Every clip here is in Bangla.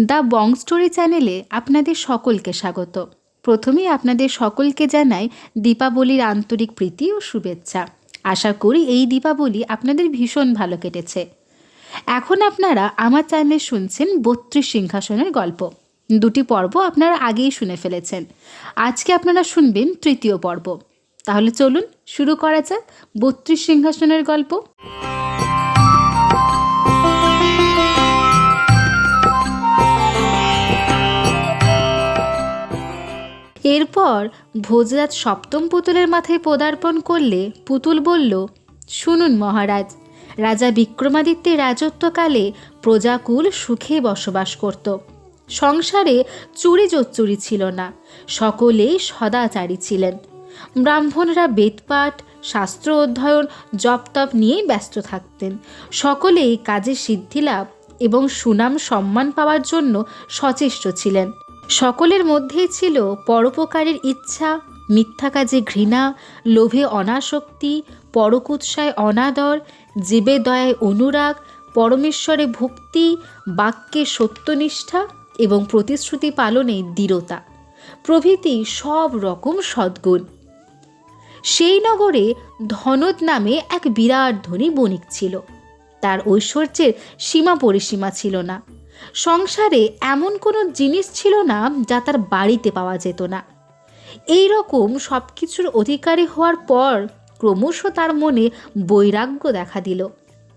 দ্য বং স্টোরি চ্যানেলে আপনাদের সকলকে স্বাগত। প্রথমেই আপনাদের সকলকে জানাই দীপাবলির আন্তরিক প্রীতি ও শুভেচ্ছা। আশা করি এই দীপাবলি আপনাদের ভীষণ ভালো কেটেছে। এখন আপনারা আমার চ্যানেলে শুনছেন ৩২ সিংহাসনের গল্প। দুটি পর্ব আপনারা আগেই শুনে ফেলেছেন। আজকে আপনারা শুনবেন তৃতীয় পর্ব। তাহলে চলুন শুরু করা যাক ৩২ সিংহাসনের গল্প। এরপর ভোজরাজ সপ্তম পুতুলের মাথায় পদার্পণ করলে পুতুল বলল, শুনুন মহারাজ, রাজা বিক্রমাদিত্যের রাজত্বকালে প্রজাকুল সুখে বসবাস করত। সংসারে চুরি জোচ্চুরি ছিল না, সকলেই সদাচারী ছিলেন। ব্রাহ্মণরা বেদপাঠ, শাস্ত্র অধ্যয়ন, জপতপ নিয়েই ব্যস্ত থাকতেন। সকলেই কাজে সিদ্ধিলাভ এবং সুনাম সম্মান পাওয়ার জন্য সচেষ্ট ছিলেন। সকলের মধ্যেই ছিল পরোপকারের ইচ্ছা, মিথ্যা কাজে ঘৃণা, লোভে অনাসক্তি, পরকুৎসায় অনাদর, জীবে দয়ায় অনুরাগ, পরমেশ্বরে ভক্তি, বাক্যে সত্যনিষ্ঠা এবং প্রতিশ্রুতি পালনে দৃঢ়তা প্রভৃতি সব রকম সদ্গুণ। সেই নগরে ধনদ নামে এক বিরাট ধনী বণিক ছিল। তার ঐশ্বর্যের সীমা পরিসীমা ছিল না। সংসারে এমন কোনো জিনিস ছিল না যা তার বাড়িতে পাওয়া যেত না। এই রকম সব কিছুর অধিকারী হওয়ার পর ক্রমশ তার মনে বৈরাগ্য দেখা দিল।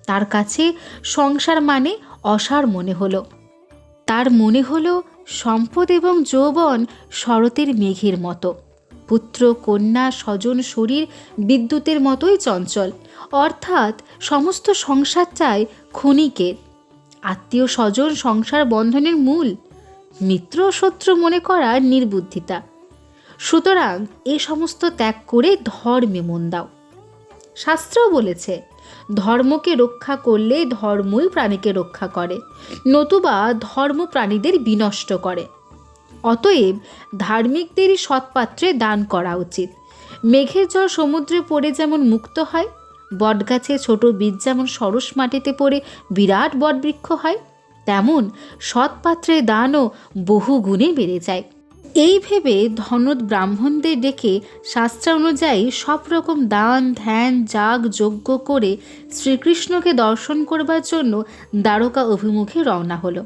তার কাছে সংসার মানে অসার মনে হলো। তার মনে হলো সম্পদ এবং যৌবন শরতের মেঘের মতো, পুত্র কন্যা স্বজন শরীর বিদ্যুতের মতোই চঞ্চল। অর্থাৎ সমস্ত সংসার চায় ক্ষণিকের। আত্মীয় স্বজন সংসার বন্ধনের মূল, মিত্র শত্রু মনে করা নির্বুদ্ধিতা। সুতরাং এ সমস্ত ত্যাগ করে ধর্মে মন দাও। শাস্ত্রও বলেছে, ধর্মকে রক্ষা করলে ধর্মই প্রাণীকে রক্ষা করে, নতুবা ধর্ম প্রাণীদের বিনষ্ট করে। অতএব ধার্মিকদেরই সৎপাত্রে দান করা উচিত। মেঘের জল সমুদ্রে পড়ে যেমন মুক্ত হয়, বটগাছে ছোট বীজ যেমন সরস মাটিতে পড়ে বিরাট বটবৃক্ষ হয়, তেমন সৎপাত্রে দানও বহু গুণে বেড়ে যায়। এই ভেবে ধনদ ব্রাহ্মণদের ডেকে শাস্ত্রানুযায়ী সব রকম দান ধ্যান যাগ যজ্ঞ করে শ্রীকৃষ্ণকে দর্শন করবার জন্য দ্বারকা অভিমুখে রওনা হলো।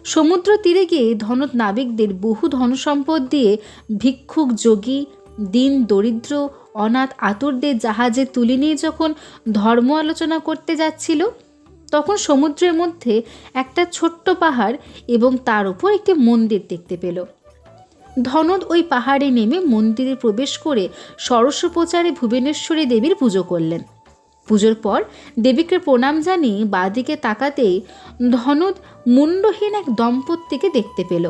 সমুদ্র তীরে গিয়ে ধনদ নাবিকদের বহু ধনসম্পদ দিয়ে ভিক্ষুক যোগী, দিন দরিদ্র অনাথ আতুরদের জাহাজে তুলে নিয়ে যখন ধর্ম আলোচনা করতে যাচ্ছিল, তখন সমুদ্রের মধ্যে একটা ছোট্ট পাহাড় এবং তার উপর একটি মন্দির দেখতে পেল। ধনদ ওই পাহাড়ে নেমে মন্দিরে প্রবেশ করে ষড়শোপচারে ভুবনেশ্বরী দেবীর পুজো করলেন। পুজোর পর দেবীকে প্রণাম জানিয়ে বাঁদিকে তাকাতেই ধনদ মুন্ডহীন এক দম্পতিকে দেখতে পেল।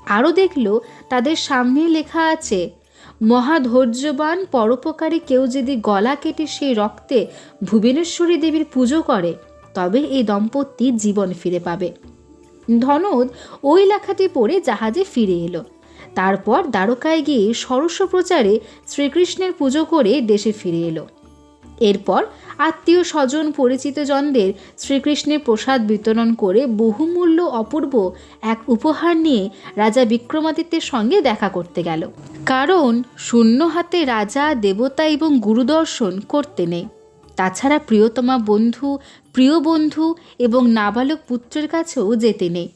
আরও দেখল তাদের সামনে লেখা আছে, মহাধৈর্যবান পরোপকারী কেউ যদি গলা কেটে সেই রক্তে ভুবনেশ্বরী দেবীর পুজো করে তবে এই দম্পতি জীবন ফিরে পাবে। ধনদ ওই লেখাটি পড়ে জাহাজে ফিরে এলো। তারপর দ্বারকায় গিয়ে ষড়শোপচারে শ্রীকৃষ্ণের পুজো করে দেশে ফিরে এলো। এরপর আত্মীয় স্বজন পরিচিতজনদের শ্রীকৃষ্ণের প্রসাদ বিতরণ করে বহুমূল্য অপূর্ব এক উপহার নিয়ে রাজা বিক্রমাদিত্যের সঙ্গে দেখা করতে গেল। কারণ শূন্য হাতে রাজা দেবতা এবং গুরুদর্শন করতে নেই। তাছাড়া প্রিয়তমা বন্ধু, প্রিয় বন্ধু এবং নাবালক পুত্রের কাছেও যেতে নেই।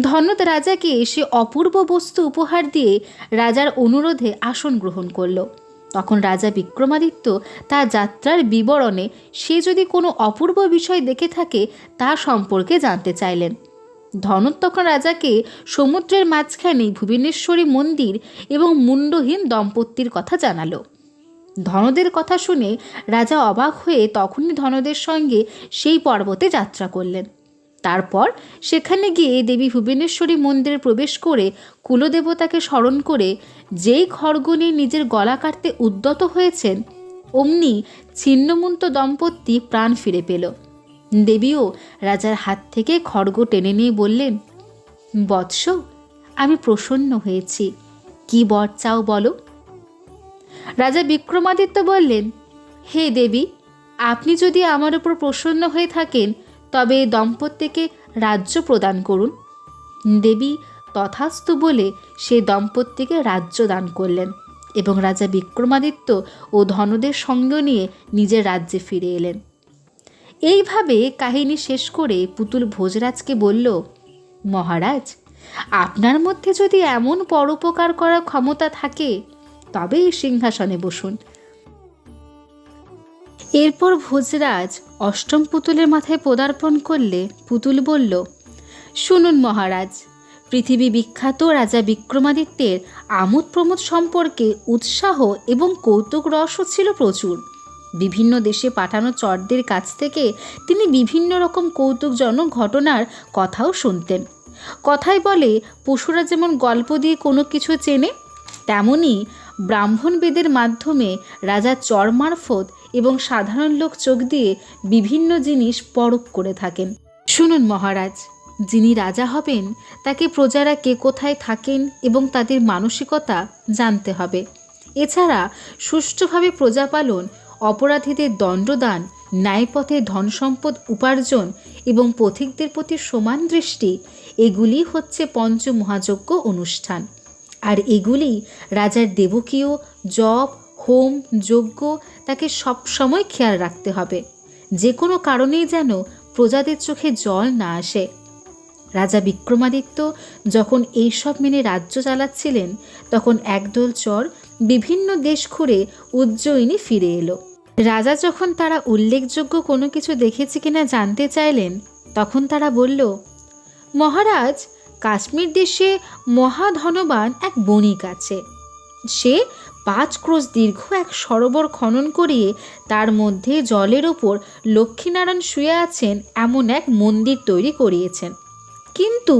ধনদ রাজাকে সে অপূর্ব বস্তু উপহার দিয়ে রাজার অনুরোধে আসন গ্রহণ করল। তখন রাজা বিক্রমাদিত্য তার যাত্রার বিবরণে সে যদি কোনো অপূর্ব বিষয় দেখে থাকে তা সম্পর্কে জানতে চাইলেন। ধনদ তখন রাজাকে সমুদ্রের মাঝখানে ভুবনেশ্বরী মন্দির এবং মুন্ডহীন দম্পতির কথা জানালো। ধনদের কথা শুনে রাজা অবাক হয়ে তখনই ধনদের সঙ্গে সেই পর্বতে যাত্রা করলেন। তারপর সেখানে গিয়ে দেবী ভুবনেশ্বরী মন্দিরে প্রবেশ করে কুলদেবতাকে স্মরণ করে যেই খড়গ নিয়ে নিজের গলা কাটতে উদ্যত হয়েছেন, অমনি ছিন্নমুন্ত দম্পতি প্রাণ ফিরে পেল। দেবীও রাজার হাত থেকে খড়গ টেনে নিয়ে বললেন, বৎস, আমি প্রসন্ন হয়েছি, কি বর চাও বলো। রাজা বিক্রমাদিত্য বললেন, হে দেবী, আপনি যদি আমার উপর প্রসন্ন হয়ে থাকেন তবে এই দম্পতিকে রাজ্য প্রদান করুন। দেবী তথাস্তু বলে সে দম্পতিকে রাজ্য দান করলেন এবং রাজা বিক্রমাদিত্য ও ধনদের সঙ্গ নিয়ে নিজের রাজ্যে ফিরে এলেন। এইভাবে কাহিনী শেষ করে পুতুল ভোজরাজকে বলল, মহারাজ, আপনার মধ্যে যদি এমন পরোপকার করার ক্ষমতা থাকে তবে এই সিংহাসনে বসুন। এরপর ভোজরাজ অষ্টম পুতুলের মাথায় পদার্পণ করলে পুতুল বলল, শুনুন মহারাজ, পৃথিবী বিখ্যাত রাজা বিক্রমাদিত্যের আমোদ প্রমোদ সম্পর্কে উৎসাহ এবং কৌতুক রসও ছিল প্রচুর। বিভিন্ন দেশে পাঠানো চরদের কাছ থেকে তিনি বিভিন্ন রকম কৌতুকজনক ঘটনার কথাও শুনতেন। কথায় বলে, পশুরা যেমন গল্প দিয়ে কোনো কিছু চেনে, তেমনি ব্রাহ্মণ বেদের মাধ্যমে রাজা চর মারফত এবং সাধারণ লোক চোখ দিয়ে বিভিন্ন জিনিস পরখ করে থাকেন। শুনুন মহারাজ, যিনি রাজা হবেন তাকে প্রজারা কে কোথায় থাকেন এবং তাদের মানসিকতা জানতে হবে। এছাড়া সুষ্ঠুভাবে প্রজাপালন, অপরাধীদের দণ্ডদান, ন্যায়পথে ধন সম্পদ উপার্জন এবং পথিকদের প্রতি সমান দৃষ্টি, এগুলি হচ্ছে পঞ্চমহাযজ্ঞ অনুষ্ঠান। আর এগুলি রাজার দেবকীয় জপ, হোম, যজ্ঞ তাকে সবসময় খেয়াল রাখতে হবে, যে কোনো কারণেই যেন প্রজাদের চোখে জল না আসে। রাজা বিক্রমাদিত্য যখন এইসব মেনে রাজ্য চালাচ্ছিলেন, তখন একদল চর বিভিন্ন দেশ ঘুরে উজ্জয়িনী ফিরে এলো। রাজা যখন তারা উল্লেখযোগ্য কোনো কিছু দেখেছে কিনা জানতে চাইলেন, তখন তারা বলল, মহারাজ, কাশ্মীর দেশে মহাধনবান এক বণিক আছে। সে 5 ক্রোশ দীর্ঘ এক সরোবর খনন করিয়ে তার মধ্যে জলের ওপর লক্ষ্মীনারায়ণ শুয়ে আছেন এমন এক মন্দির তৈরি করিয়েছেন। কিন্তু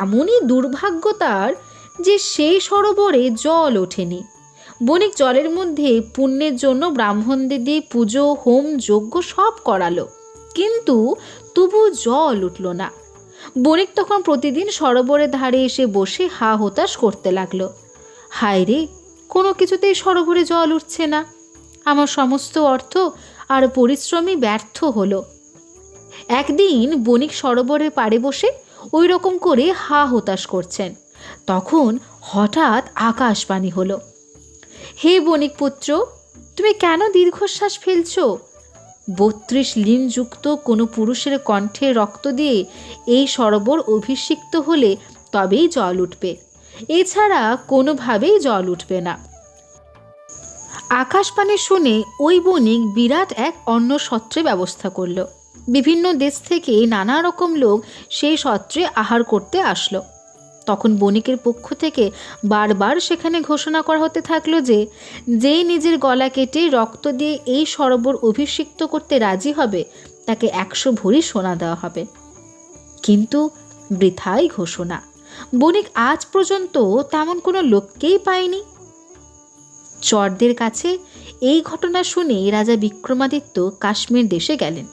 এমনই দুর্ভাগ্য তার যে সেই সরোবরে জল ওঠেনি। বণিক জলের মধ্যে পুণ্যের জন্য ব্রাহ্মণদের দিয়ে পুজো, হোম, যজ্ঞ সব করালো, কিন্তু তবু জল উঠল না। বণিক তখন প্রতিদিন সরোবরের ধারে এসে বসে হা হতাশ করতে লাগলো, হায় রে, কোনো কিছুতেই সরোবরে জল উঠছে না, আমার সমস্ত অর্থ আর পরিশ্রমই ব্যর্থ হলো। একদিন বণিক সরোবরের পাড়ে বসে ওই রকম করে হা হতাশ করছেন, তখন হঠাৎ আকাশবাণী হলো, হে বণিক পুত্র, তুমি কেন দীর্ঘশ্বাস ফেলছ? 32 লিনযুক্ত কোনো পুরুষের কণ্ঠে রক্ত দিয়ে এই সরোবর অভিষিক্ত হলে তবেই জল উঠবে, এছাড়া কোনোভাবেই জল উঠবে না। আকাশবাণী শুনে ওই বণিক বিরাট এক অন্ন সত্রে ব্যবস্থা করল। বিভিন্ন দেশ থেকে নানা রকম লোক সেই সত্রে আহার করতে আসলো। তখন বণিকের পক্ষ থেকে বারবার সেখানে ঘোষণা করা হতে থাকলো যে, যেই নিজের গলা কেটে রক্ত দিয়ে এই সরোবর অভিষিক্ত করতে রাজি হবে তাকে 100 ভরি সোনা দেওয়া হবে। কিন্তু বৃথাই ঘোষণা, বণিক আজ পর্যন্ত তেমন কোনো লোককেই পায়নি। চরদের কাছে এই ঘটনা শুনে রাজা বিক্রমাদিত্য কাশ্মীর দেশে গেলেন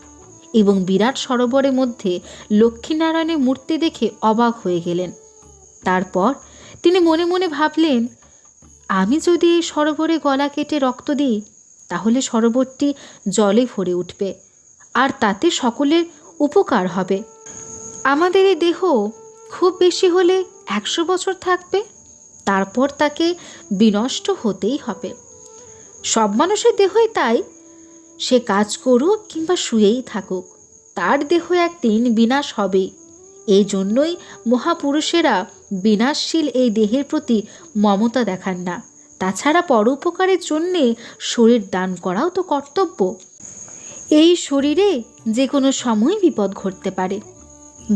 এবং বিরাট সরোবরের মধ্যে লক্ষ্মীনারায়ণের মূর্তি দেখে অবাক হয়ে গেলেন। তারপর তিনি মনে মনে ভাবলেন, আমি যদি এই সরোবরে গলা কেটে রক্ত দিই তাহলে সরোবরটি জলে ভরে উঠবে আর তাতে সকলের উপকার হবে। আমাদের এই দেহ খুব বেশি হলে 100 বছর থাকবে, তারপর তাকে বিনষ্ট হতেই হবে। সব মানুষের দেহই তাই, সে কাজ করুক কিংবা শুয়েই থাকুক, তার দেহ একদিন বিনাশ হবেই। এই জন্যই মহাপুরুষেরা বিনাশশীল এই দেহের প্রতি মমতা দেখান না। তাছাড়া পরোপকারের জন্যে শরীর দান করাও তো কর্তব্য। এই শরীরে যে কোনো সময় বিপদ ঘটতে পারে,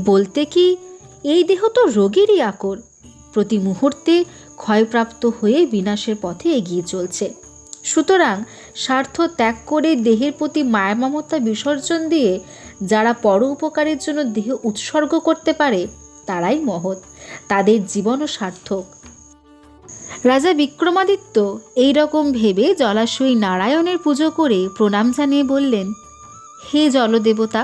বলতে কি এই দেহ তো রোগেরই আকর, প্রতি মুহূর্তে ক্ষয়প্রাপ্ত হয়ে বিনাশের পথে এগিয়ে চলছে। সুতরাং স্বার্থ ত্যাগ করে দেহের প্রতি মায়া মমতা বিসর্জন দিয়ে যারা পর উপকারের জন্য দেহ উৎসর্গ করতে পারে তারাই মহৎ, তাদের জীবনও সার্থক। রাজা বিক্রমাদিত্য এই রকম ভেবে জলাশয়ী নারায়ণের পুজো করে প্রণাম জানিয়ে বললেন, হে জলদেবতা,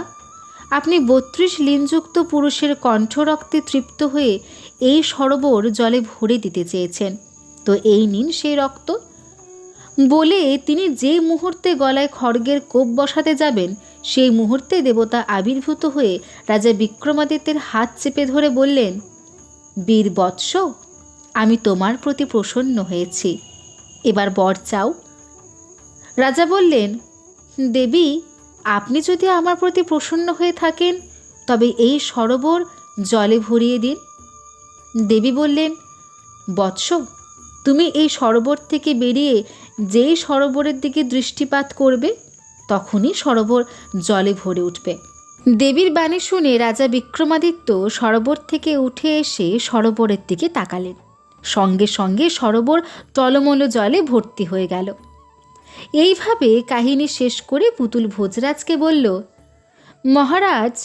আপনি 32 লিনযুক্ত পুরুষের কণ্ঠরক্তে তৃপ্ত হয়ে এই সরোবর জলে ভরে দিতে চেয়েছেন, তো এই নিন সেই রক্ত। বলে তিনি যে মুহূর্তে গলায় খড়গের কোপ বসাতে যাবেন সেই মুহূর্তে দেবতা আবির্ভূত হয়ে রাজা বিক্রমাদিত্যের হাত চেপে ধরে বললেন, বীর বৎস, আমি তোমার প্রতি প্রসন্ন হয়েছি, এবার বর চাও। রাজা বললেন, দেবী, আপনি যদি আমার প্রতি প্রসন্ন হয়ে থাকেন তবে এই সরোবর জলে ভরিয়ে দিন। দেবী বললেন, বৎস, তুমি এই সরোবর থেকে বেরিয়ে যেই সরোবরের দিকে দৃষ্টিপাত করবে তখনই সরোবর জলে ভরে উঠবে। দেবীর বাণী শুনে রাজা বিক্রমাদিত্য সরোবর থেকে উঠে এসে সরোবরের দিকে তাকালেন। সঙ্গে সঙ্গে সরোবর টলমল জলে ভর্তি হয়ে গেল। এইভাবে কাহিনী শেষ করে পুতুল ভোজরাজকে বলল, মহারাজ,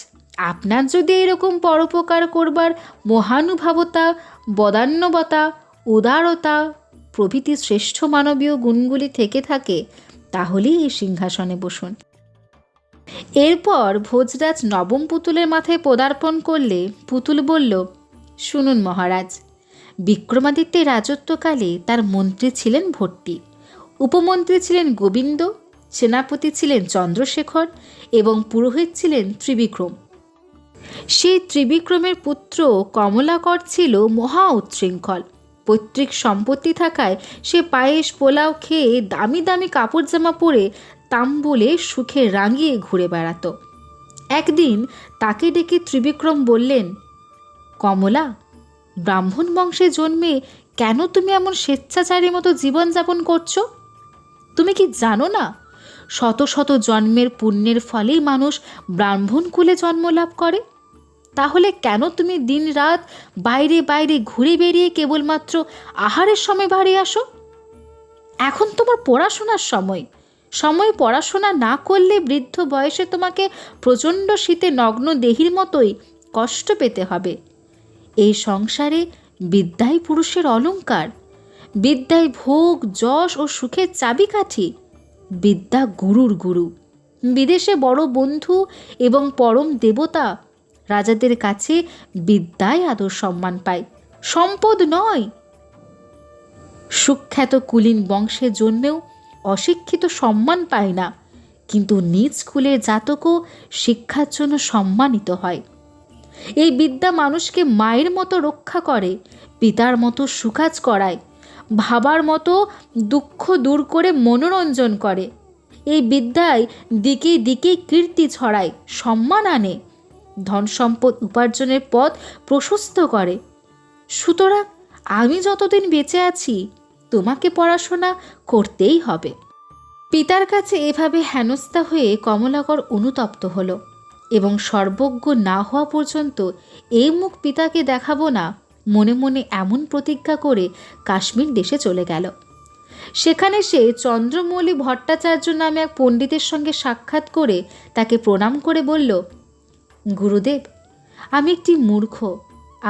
আপনার যদি এরকম পরোপকার করবার মহানুভবতা, বদান্যবতা, উদারতা প্রভৃতি শ্রেষ্ঠ মানবীয় গুণগুলি থেকে থাকে তাহলেই এই সিংহাসনে বসুন। এরপর ভোজরাজ নবম পুতুলের মাথায় পদার্পণ করলে পুতুল বলল, শুনুন মহারাজ, বিক্রমাদিত্যের রাজত্বকালে তার মন্ত্রী ছিলেন ভট্টি, উপমন্ত্রী ছিলেন গোবিন্দ, সেনাপতি ছিলেন চন্দ্রশেখর এবং পুরোহিত ছিলেন ত্রিবিক্রম। সেই ত্রিবিক্রমের পুত্র কমলাকর ছিল মহা উচ্ছৃঙ্খল। পৈতৃক সম্পত্তি থাকায় সে পায়েস পোলাও খেয়ে দামি দামি কাপড় জামা পরে তাম্বুলে সুখে রাঙিয়ে ঘুরে বেড়াত। একদিন তাকে ডেকে ত্রিবিক্রম বললেন, কমলা, ব্রাহ্মণ বংশে জন্মে কেন তুমি এমন স্বেচ্ছাচারীর মতো জীবনযাপন করছো? তুমি কি জানো না, শত শত জন্মের পুণ্যের ফলেই মানুষ ব্রাহ্মণ কুলে জন্ম লাভ করে? তাহলে কেন তুমি দিন রাত বাইরে বাইরে ঘুরে বেরিয়ে কেবলমাত্র আহারের সময় বাড়ি আসো? এখন তোমার পড়াশোনার সময় পড়াশোনা না করলে বৃদ্ধ বয়সে তোমাকে প্রচণ্ড শীতে নগ্ন দেহির মতোই কষ্ট পেতে হবে। এই সংসারে বিদ্যাই পুরুষের অলংকার, বিদ্যায় ভোগ, যশ ও সুখের চাবিকাঠি। বিদ্যা গুরুর গুরু, বিদেশে বড় বন্ধু এবং পরম দেবতা। রাজাদের কাছে বিদ্যাই আদর সম্মান পায়, সম্পদ নয়। সুখ্যাত কুলীন বংশে জন্মেও অশিক্ষিত সম্মান পায় না, কিন্তু নিজ কুলের জাতকও শিক্ষার জন্য সম্মানিত হয়। এই বিদ্যা মানুষকে মায়ের মতো রক্ষা করে, পিতার মতো সুকাজ করায়, ভাবার মতো দুঃখ দূর করে মনোরঞ্জন করে। এই বিদ্যায় দিকে দিকে কীর্তি ছড়ায়, সম্মান আনে, ধন সম্পদ উপার্জনের পথ প্রশস্ত করে। সুতরাং আমি যতদিন বেঁচে আছি তোমাকে পড়াশোনা করতেই হবে। পিতার কাছে এভাবে হেনস্থা হয়ে কমলাকর অনুতপ্ত হলো এবং সর্বজ্ঞ না হওয়া পর্যন্ত এই মুখ পিতাকে দেখাবো না মনে মনে এমন প্রতিজ্ঞা করে কাশ্মীর দেশে চলে গেল। সেখানে সে চন্দ্রমৌলি ভট্টাচার্য নামে এক পণ্ডিতের সঙ্গে সাক্ষাৎ করে তাকে প্রণাম করে বলল, গুরুদেব, আমি একটি মূর্খ,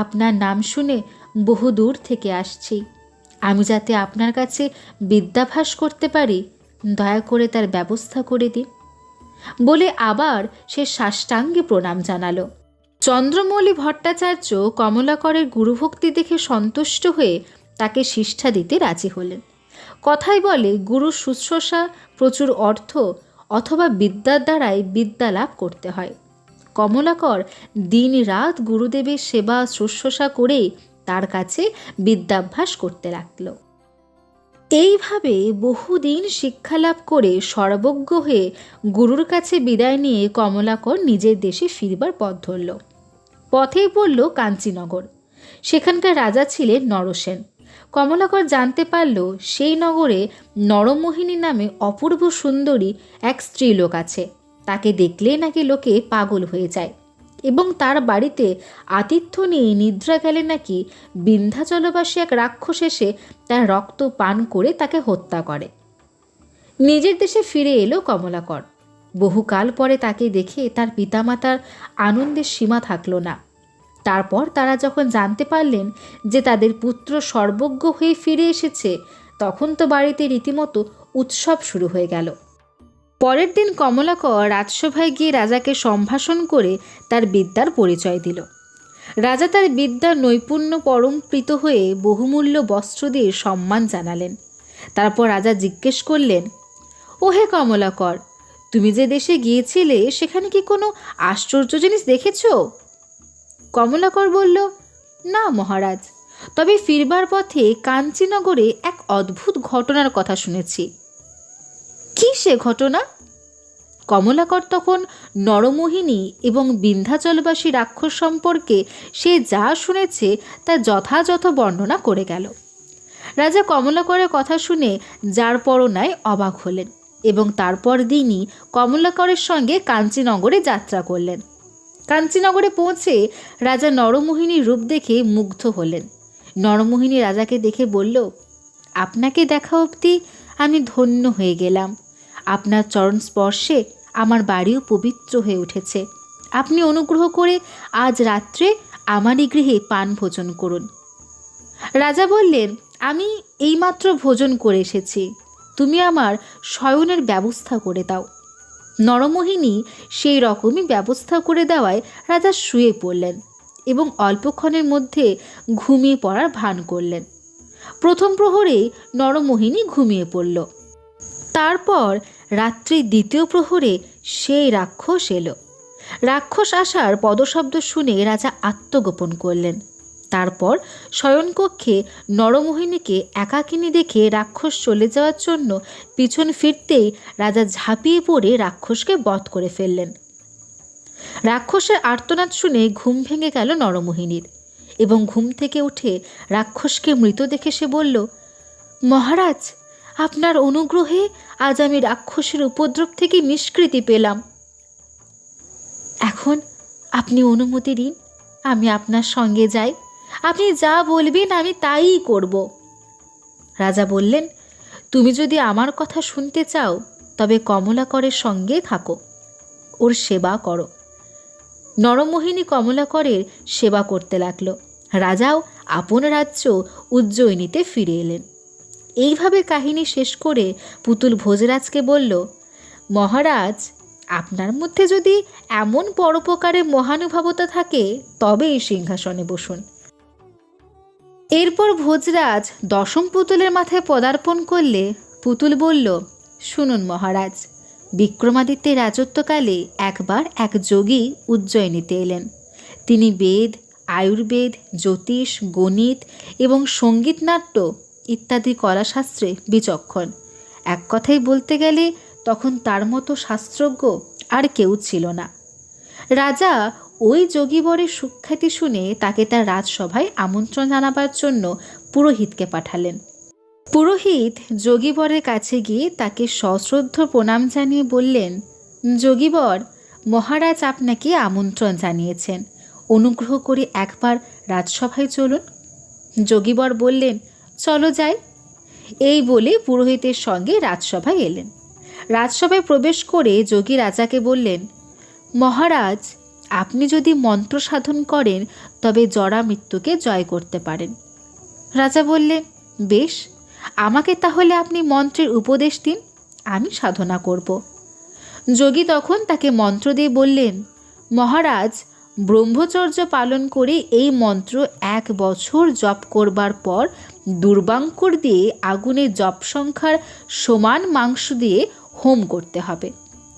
আপনার নাম শুনে বহু দূর থেকে আসছি। আমি যাতে আপনার কাছে বিদ্যাভ্যাস করতে পারি দয়া করে তার ব্যবস্থা করে দিন। বলে আবার সে সাষ্টাঙ্গে প্রণাম জানালো। চন্দ্রমৌলি ভট্টাচার্য কমলাকরের গুরুভক্তি দেখে সন্তুষ্ট হয়ে তাকে শিষ্ঠা দিতে রাজি হলেন। কথায় বলে, গুরু শুশ্রূষা, প্রচুর অর্থ অথবা বিদ্যার দ্বারাই বিদ্যা লাভ করতে হয়। কমলাকর দিন রাত গুরুদেবের সেবা শুশ্রূষা করে তার কাছে বিদ্যাভ্যাস করতে লাগল। এইভাবে বহুদিন শিক্ষালাভ করে সর্বজ্ঞ হয়ে গুরুর কাছে বিদায় নিয়ে কমলাকর নিজের দেশে ফিরবার পথ ধরল। পথেই পড়ল কাঞ্চীনগর। সেখানকার রাজা ছিলেন নরসেন। কমলাকর জানতে পারল সেই নগরে নরমোহিনী নামে অপূর্ব সুন্দরী এক স্ত্রীলোক আছে। তাকে দেখলে নাকি লোকে পাগল হয়ে যায় এবং তার বাড়িতে আতিথ্য নিয়ে নিদ্রা গেলে নাকি বিন্ধ্যাচলবাসী এক রাক্ষস এসে তার রক্ত পান করে তাকে হত্যা করে। নিজের দেশে ফিরে এলো কমলাকর। বহুকাল পরে তাকে দেখে তার পিতামাতার আনন্দের সীমা থাকল না। তারপর তারা যখন জানতে পারলেন যে তাদের পুত্র সর্বজ্ঞ হয়ে ফিরে এসেছে, তখন তো বাড়িতে রীতিমতো উৎসব শুরু হয়ে গেল। পরের দিন কমলাকর রাজসভায় গিয়ে রাজাকে সম্ভাষণ করে তার বিদ্যার পরিচয় দিল। রাজা তার বিদ্যার নৈপুণ্য পরমপ্রীত হয়ে বহুমূল্য বস্ত্র দিয়ে সম্মান জানালেন। তারপর রাজা জিজ্ঞেস করলেন, ও হে কমলাকর, তুমি যে দেশে গিয়েছিলে সেখানে কি কোনো আশ্চর্য জিনিস দেখেছ? কমলাকর বলল, না মহারাজ, তবে ফিরবার পথে কাঞ্চীনগরে এক অদ্ভুত ঘটনার কথা শুনেছি। কি সে ঘটনা? কমলাকর তখন নরমোহিনী এবং বিন্ধ্যাচলবাসী রাক্ষস সম্পর্কে সে যা শুনেছে তা যথাযথ বর্ণনা করে গেল। রাজা কমলাকরের কথা শুনে যার পরনায় অবাক হলেন এবং তারপর দিনই কমলাকরের সঙ্গে কাঞ্চীনগরে যাত্রা করলেন। কাঞ্চীনগরে পৌঁছে রাজা নরমোহিনীর রূপ দেখে মুগ্ধ হলেন। নরমোহিনী রাজাকে দেখে বলল, আপনাকে দেখা অবধি আমি ধন্য হয়ে গেলাম। আপনার চরণ স্পর্শে আমার বাড়িও পবিত্র হয়ে উঠেছে। আপনি অনুগ্রহ করে আজ রাত্রে আমারই গৃহে পান ভোজন করুন। রাজা বললেন, আমি এইমাত্র ভোজন করে এসেছি, তুমি আমার শয়নের ব্যবস্থা করে দাও। নরমোহিনী সেই রকমই ব্যবস্থা করে দেওয়ায় রাজা শুয়ে পড়লেন এবং অল্পক্ষণের মধ্যে ঘুমিয়ে পড়ার ভান করলেন। প্রথম প্রহরেই নরমোহিনী ঘুমিয়ে পড়ল। তারপর রাত্রি দ্বিতীয় প্রহরে সেই রাক্ষস এলো। রাক্ষস আসার পদশব্দ শুনে রাজা আত্মগোপন করলেন। তারপর শয়নকক্ষে নরমোহিনীকে একাকিনী দেখে রাক্ষস চলে যাওয়ার জন্য পিছন ফিরতেই রাজা ঝাঁপিয়ে পড়ে রাক্ষসকে বধ করে ফেললেন। রাক্ষসের আর্তনাদ শুনে ঘুম ভেঙে গেল নরমোহিনীর এবং ঘুম থেকে উঠে রাক্ষসকে মৃত দেখে সে বলল, মহারাজ, আপনার অনুগ্রহে আজ আমি রাক্ষসের উপদ্রব থেকে নিষ্কৃতি পেলাম। এখন আপনি অনুমতি দিন, আমি আপনার সঙ্গে যাই। আপনি যা বলবেন আমি তাই করব। রাজা বললেন, তুমি যদি আমার কথা শুনতে চাও তবে কমলাকরের সঙ্গে থাকো, ওর সেবা করো। নরমোহিনী কমলাকরের সেবা করতে লাগলো। রাজাও আপন রাজ্য উজ্জয়িনীতে ফিরে এলেন। এইভাবে কাহিনী শেষ করে পুতুল ভোজরাজকে বলল, মহারাজ, আপনার মধ্যে যদি এমন পরোপকারে মহানুভবতা থাকে তবে এই সিংহাসনে বসুন। এরপর ভোজরাজ দশম পুতুলের মাথায় পদার্পণ করলে পুতুল বলল, শুনুন মহারাজ, বিক্রমাদিত্যের রাজত্বকালে একবার এক যোগী উজ্জয়িনীতে এলেন। তিনি বেদ, আয়ুর্বেদ, জ্যোতিষ, গণিত এবং সঙ্গীত নাট্য ইত্যাদি কলাশাস্ত্রে বিচক্ষণ। এক কথায় বলতে গেলে তখন তার মতো শাস্ত্রজ্ঞ আর কেউ ছিল না। রাজা ওই যোগীবরের সুখ্যাতি শুনে তাকে তার রাজসভায় আমন্ত্রণ জানাবার জন্য পুরোহিতকে পাঠালেন। পুরোহিত যোগীবরের কাছে গিয়ে তাকে সশ্রদ্ধ প্রণাম জানিয়ে বললেন, যোগীবর, মহারাজ আপনাকে আমন্ত্রণ জানিয়েছেন, অনুগ্রহ করে একবার রাজসভায় চলুন। যোগীবর বললেন, চলো যাই। এই বলে পুরোহিতের সঙ্গে রাজসভায় এলেন। রাজসভায় প্রবেশ করে যোগী রাজাকে বললেন, মহারাজ, আপনি যদি মন্ত্র সাধন করেন তবে জরা মৃত্যুকে জয় করতে পারেন। রাজা বললেন, বেশ, আমাকে তাহলে আপনি মন্ত্রের উপদেশ দিন, আমি সাধনা করব। যোগী তখন তাকে মন্ত্র দিয়ে বললেন, মহারাজ, ব্রহ্মচর্য পালন করে এই মন্ত্র 1 বছর জপ করবার পর দুর্বাঙ্কুর দিয়ে আগুনে জপ সংখ্যার সমান মাংস দিয়ে হোম করতে হবে।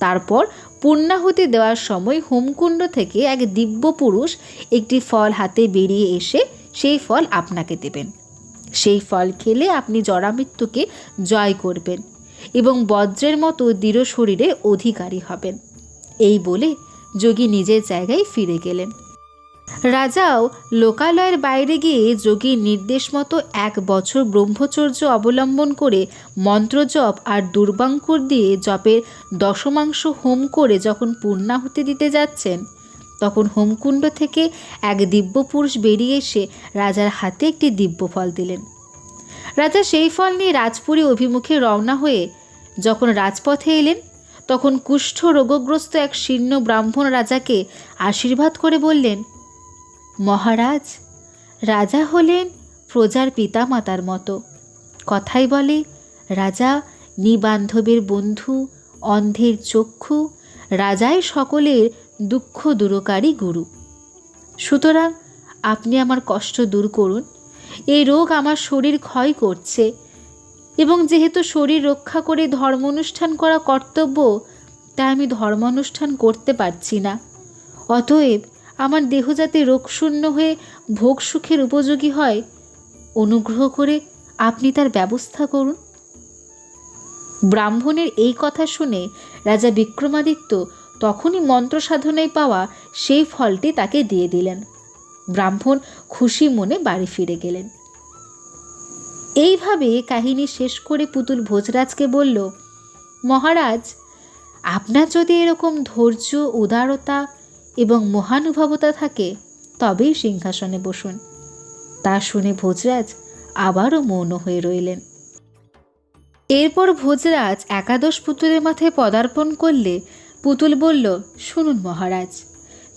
তারপর পূর্ণাহুতি দেওয়ার সময় হোমকুণ্ড থেকে এক দিব্য পুরুষ একটি ফল হাতে বেরিয়ে এসে সেই ফল আপনাকে দেবেন। সেই ফল খেলে আপনি জরামৃত্যুকে জয় করবেন এবং বজ্রের মতো দৃঢ় শরীরে অধিকারী হবেন। এই বলে যোগী নিজের জায়গায় ফিরে গেলেন। রাজাও লোকালয়ের বাইরে গিয়ে যোগীর নির্দেশ মতো 1 বছর ব্রহ্মচর্য অবলম্বন করে মন্ত্রজপ আর দুর্বাঙ্কুর দিয়ে জপের দশমাংশ হোম করে যখন পূর্ণাহুতি দিতে যাচ্ছেন, তখন হোমকুণ্ড থেকে এক দিব্য পুরুষ বেরিয়ে এসে রাজার হাতে একটি দিব্য ফল দিলেন। রাজা সেই ফল নিয়ে রাজপুরী অভিমুখে রওনা হয়ে যখন রাজপথে এলেন, তখন কুষ্ঠ রোগগ্রস্ত এক শীর্ণ ব্রাহ্মণ রাজাকে আশীর্বাদ করে বললেন, মহারাজ, রাজা হলেন প্রজার পিতামাতার মতো। কথাই বলে, রাজা নিবান্ধবের বন্ধু, অন্ধের চক্ষু, রাজাই সকলের দুঃখ দূরকারী গুরু। সুতরাং আপনি আমার কষ্ট দূর করুন। এই রোগ আমার শরীর ক্ষয় করছে এবং যেহেতু শরীর রক্ষা করে ধর্ম অনুষ্ঠান করা কর্তব্য, তাই আমি ধর্মানুষ্ঠান করতে পারছি না। অতএব আমার দেহ যাতে রোগশূন্য হয়ে ভোগ সুখের উপযোগী হয়, অনুগ্রহ করে আপনি তার ব্যবস্থা করুন। ব্রাহ্মণের এই কথা শুনে রাজা বিক্রমাদিত্য তখনই মন্ত্র সাধনায় পাওয়া সেই ফলটি তাকে দিয়ে দিলেন। ব্রাহ্মণ খুশি মনে বাড়ি ফিরে গেলেন। এইভাবে কাহিনী শেষ করে পুতুল ভোজরাজকে বলল, মহারাজ, আপনার যদি এরকম ধৈর্য, উদারতা এবং মহানুভবতা থাকে তবেই সিংহাসনে বসুন। তা শুনে ভোজরাজ আবারও মৌন হয়ে রইলেন। এরপর ভোজরাজ একাদশ পুতুলের মাথায় পদার্পণ করলে পুতুল বলল, শুনুন মহারাজ,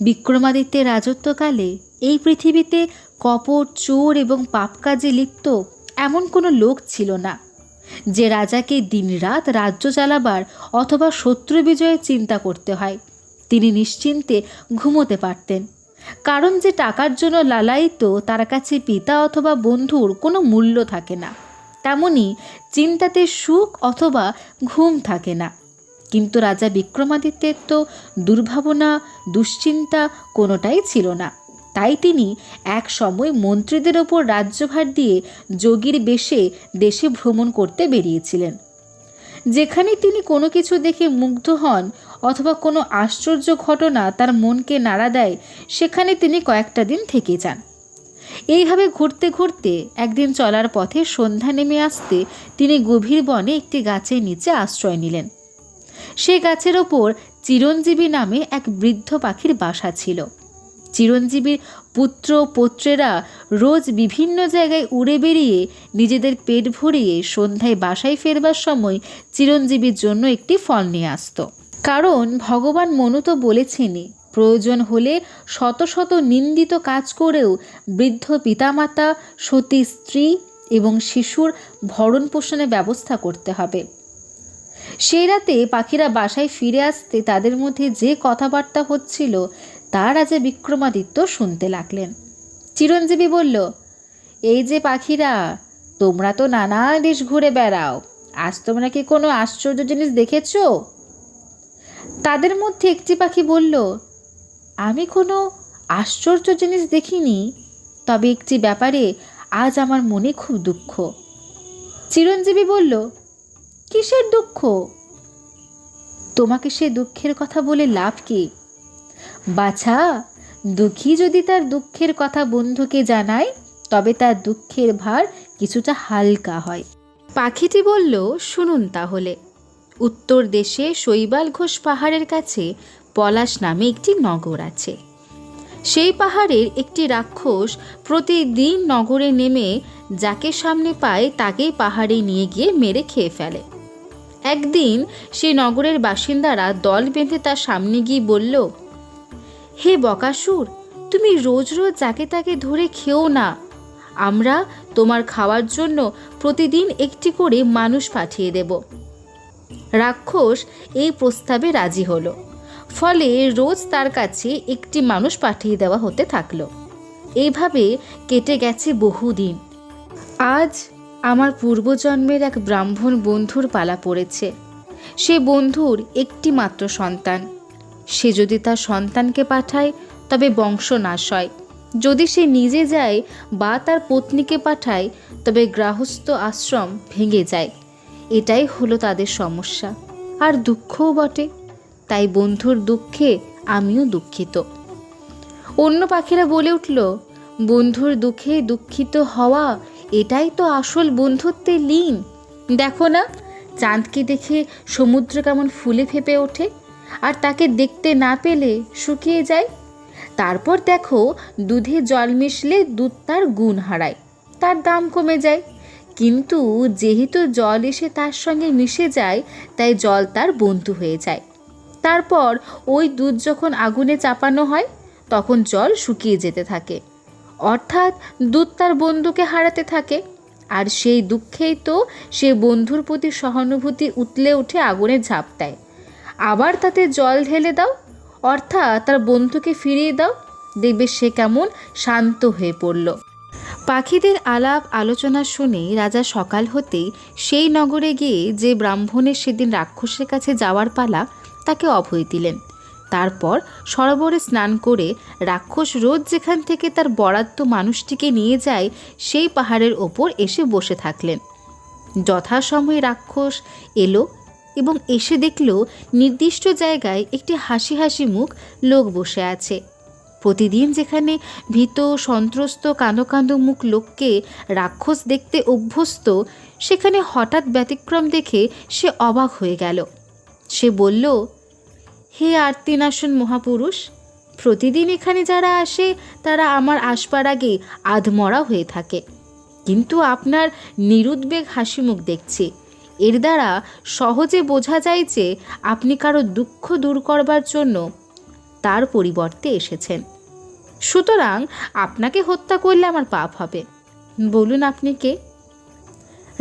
বিক্রমাদিত্যের রাজত্বকালে এই পৃথিবীতে কপট, চোর এবং পাপ কাজে লিপ্ত এমন কোনো লোক ছিল না যে রাজাকে দিনরাত রাজ্য চালাবার অথবা শত্রু বিজয়ের চিন্তা করতে হয়। তিনি নিশ্চিন্তে ঘুমোতে পারতেন, কারণ যে টাকার জন্য লালায়িত তার কাছে পিতা অথবা বন্ধুর কোনো মূল্য থাকে না। তেমনি চিন্তাতে সুখ অথবা ঘুম থাকে না। কিন্তু রাজা বিক্রমাদিত্যের তো দুর্ভাবনা, দুশ্চিন্তা কোনোটাই ছিল না। তাই তিনি এক সময় মন্ত্রীদের ওপর রাজ্যভার দিয়ে যোগীর বেশে দেশে ভ্রমণ করতে বেরিয়েছিলেন। যেখানে তিনি কোনো কিছু দেখে মুগ্ধ হন অথবা কোনো আশ্চর্য ঘটনা তার মনকে নাড়া দেয়, সেখানে তিনি কয়েকটা দিন থেকে যান। এইভাবে ঘুরতে ঘুরতে একদিন চলার পথে সন্ধ্যা নেমে আসতে তিনি গভীর বনে একটি গাছের নিচে আশ্রয় নিলেন। সেই গাছের ওপর চিরঞ্জীবী নামে এক বৃদ্ধ পাখির বাসা ছিল। চিরঞ্জীবীর পুত্র পৌত্রেরা রোজ বিভিন্ন জায়গায় উড়ে বেরিয়ে নিজেদের পেট ভরিয়ে সন্ধ্যায় বাসায় ফেরবার সময় চিরঞ্জীবীর জন্য একটি ফল নিয়ে আসত। কারণ ভগবান মনু তো বলেছেনই, প্রয়োজন হলে শত শত নিন্দিত কাজ করেও বৃদ্ধ পিতামাতা, সতী স্ত্রী এবং শিশুর ভরণ পোষণের ব্যবস্থা করতে হবে। সেই রাতে পাখিরা বাসায় ফিরে আসতে তাদের মধ্যে যে কথাবার্তা হচ্ছিল তা রাজা বিক্রমাদিত্য শুনতে লাগলেন। চিরঞ্জীবী বলল, এই যে পাখিরা, তোমরা তো নানা দেশ ঘুরে বেড়াও, আজ তোমরা কি কোনো আশ্চর্য জিনিস দেখেছ? তাদের মধ্যে একটি পাখি বলল, আমি কোনো আশ্চর্য জিনিস দেখিনি, তবে একটি ব্যাপারে আজ আমার মনে খুব দুঃখ। চিরঞ্জীবী বলল, কিসের দুঃখ? তোমাকে সে দুঃখের কথা বলে লাভ কি? বাছা, দুঃখী যদি তার দুঃখের কথা বন্ধুকে জানায় তবে তার দুঃখের ভার কিছুটা হালকা হয়। পাখিটি বলল, শুনুন তাহলে। উত্তর দেশে শৈবাল ঘোষ পাহাড়ের কাছে পলাশ নামে একটি নগর আছে। সেই পাহাড়ের একটি রাক্ষস প্রতিদিন নগরে নেমে যাকে সামনে পায় তাকেই পাহাড়ে নিয়ে গিয়ে মেরে খেয়ে ফেলে। একদিন সেই নগরের বাসিন্দারা দল বেঁধে তার সামনে গিয়ে বলল, হে বকাসুর, তুমি রোজ রোজ যাকে তাকে ধরে খেও না। আমরা তোমার খাওয়ার জন্য প্রতিদিন একটি করে মানুষ পাঠিয়ে দেব। রাক্ষস এই প্রস্তাবে রাজি হলো। ফলে রোজ তার কাছে একটি মানুষ পাঠিয়ে দেওয়া হতে থাকলো। এইভাবে কেটে গেছে বহুদিন। আজ আমার পূর্বজন্মের এক ব্রাহ্মণ বন্ধুর পালা পড়েছে। সে বন্ধুর একটি মাত্র সন্তান। সে যদি তার সন্তানকে পাঠায় তবে বংশ নাশ হয়। যদি সে নিজে যায় বা তার পত্নীকে পাঠায় তবে গৃহস্থ আশ্রম ভেঙে যায়। এটাই হলো তাদের সমস্যা, আর দুঃখও বটে। তাই বন্ধুর দুঃখে আমিও দুঃখিত। অন্য পাখিরা বলে উঠল, বন্ধুর দুঃখে দুঃখিত হওয়া এটাই তো আসল বন্ধুত্বের লীন। দেখো না, চাঁদকে দেখে সমুদ্র কেমন ফুলে ফেপে ওঠে, আর তাকে দেখতে না পেলে শুকিয়ে যায়। তারপর দেখো, দুধে জল মিশলে দুধ তার গুণ হারায়, তার দাম কমে যায়। কিন্তু যেহেতু জল এসে তার সঙ্গে মিশে যায়, তাই জল তার বন্ধু হয়ে যায়। তারপর ওই দুধ যখন আগুনে চাপানো হয় তখন জল শুকিয়ে যেতে থাকে, অর্থাৎ দুধ তার বন্ধুকে হারাতে থাকে। আর সেই দুঃখেই তো সে বন্ধুর প্রতি সহানুভূতি উতলে উঠে আগুনে ঝাঁপ দেয়। আবার তাতে জল ঢেলে দাও, অর্থাৎ তার বন্ধুকে ফিরিয়ে দাও, দেখবে সে কেমন শান্ত হয়ে পড়ল। পাখিদের আলাপ আলোচনা শুনে রাজা সকাল হতেই সেই নগরে গিয়ে যে ব্রাহ্মণের সেদিন রাক্ষসের কাছে যাওয়ার পালা তাকে অভয় দিলেন। তারপর সরোবরে স্নান করে রাক্ষস রোজ যেখান থেকে তার বরাদ্দ মানুষটিকে নিয়ে যায় সেই পাহাড়ের ওপর এসে বসে থাকলেন। যথাসময়ে রাক্ষস এলো এবং এসে দেখল নির্দিষ্ট জায়গায় একটি হাসি হাসি মুখ লোক বসে আছে। প্রতিদিন যেখানে ভীত, সন্ত্রস্ত, কাঁদো কাঁদো মুখ লোককে রাক্ষস দেখতে অভ্যস্ত, সেখানে হঠাৎ ব্যতিক্রম দেখে সে অবাক হয়ে গেল। সে বলল, হে আরতিনাশন মহাপুরুষ, প্রতিদিন এখানে যারা আসে তারা আমার আসবার আগে আধমরা হয়ে থাকে, কিন্তু আপনার নিরুদ্বেগ হাসি মুখ দেখছি। এর দ্বারা সহজে বোঝা যায় যে আপনি কারো দুঃখ দূর করবার জন্য তার পরিবর্তে এসেছেন। সুতরাং আপনাকে হত্যা করলে আমার পাপ হবে। বলুন আপনি কে?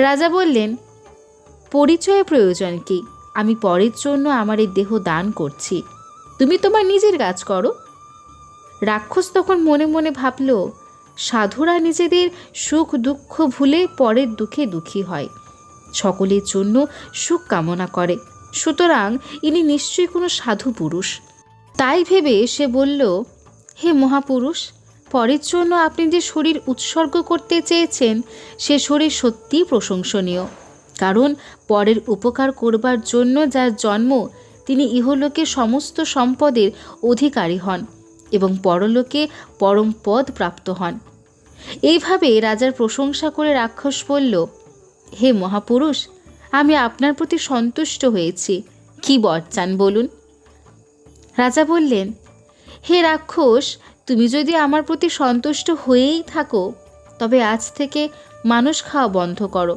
রাজা বললেন, পরিচয়ের প্রয়োজন কি? আমি পরের জন্য আমার এই দেহ দান করছি, তুমি তোমার নিজের কাজ করো। রাক্ষস তখন মনে মনে ভাবল, সাধুরা নিজেদের সুখ দুঃখ ভুলে পরের দুঃখে দুঃখী হয়, সকলের জন্য সুখ কামনা করে, সুতরাং ইনি নিশ্চয়ই কোনো সাধু পুরুষ। তাই ভেবে সে বলল, হে মহাপুরুষ, পরের জন্য আপনি যে শরীর উৎসর্গ করতে চেয়েছেন সে শরীর সত্যিই প্রশংসনীয়, কারণ পরের উপকার করবার জন্য যার জন্ম তিনি ইহলোকে সমস্ত সম্পদের অধিকারী হন এবং পরলোকে পরম পদ প্রাপ্ত হন। এইভাবে রাজার প্রশংসা করে রাক্ষস বলল, হে মহাপুরুষ, আমি আপনার প্রতি সন্তুষ্ট হয়েছি, কি বর চান বলুন। রাজা বললেন, হে রাক্ষস, তুমি যদি আমার প্রতি সন্তুষ্ট হয়েই থাকো তবে আজ থেকে মানুষ খাওয়া বন্ধ করো,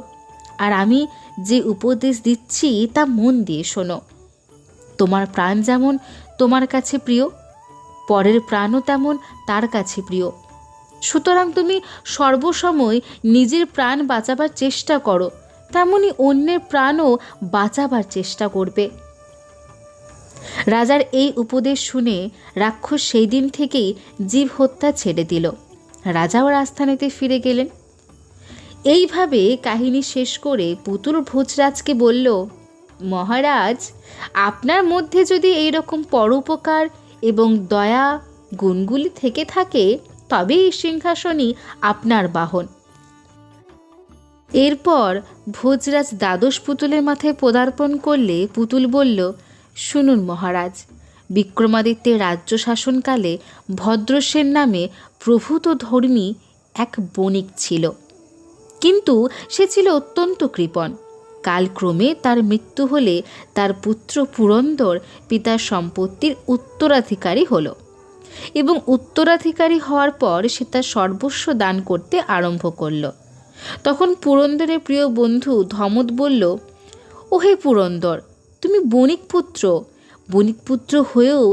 আর আমি যে উপদেশ দিচ্ছি তা মন দিয়ে শোনো। তোমার প্রাণ যেমন তোমার কাছে প্রিয়, পরের প্রাণও তেমন তার কাছে প্রিয়, সুতরাং তুমি সর্বসময় নিজের প্রাণ বাঁচাবার চেষ্টা করো, তেমনি অন্যের প্রাণও বাঁচাবার চেষ্টা করবে। রাজার এই উপদেশ শুনে রাক্ষস সেই দিন থেকেই জীব হত্যা ছেড়ে দিল। রাজাও রাজধানীতে ফিরে গেলেন। এইভাবে কাহিনী শেষ করে পুতুল ভোজরাজকে বলল, মহারাজ, আপনার মধ্যে যদি এইরকম পরোপকার এবং দয়া গুণগুলি থেকে থাকে তবে এই সিংহাসনই আপনার বাহন। এরপর ভোজরাজ দ্বাদশ পুতুলের মাথায় পদার্পণ করলে পুতুল বলল, শুনুন মহারাজ, বিক্রমাদিত্যের রাজ্য শাসনকালে ভদ্রসেন নামে প্রভূত ধর্মী এক বণিক ছিল, কিন্তু সে ছিল অত্যন্ত কৃপণ। কালক্রমে তার মৃত্যু হলে তার পুত্র পুরন্দর পিতার সম্পত্তির উত্তরাধিকারী হল এবং উত্তরাধিকারী হওয়ার পর সে তার সর্বস্ব দান করতে আরম্ভ করল। তখন পুরন্দরের প্রিয় বন্ধু ধমদ বলল, ওহে পুরন্দর, তুমি বণিক পুত্র, বণিক পুত্র হয়েও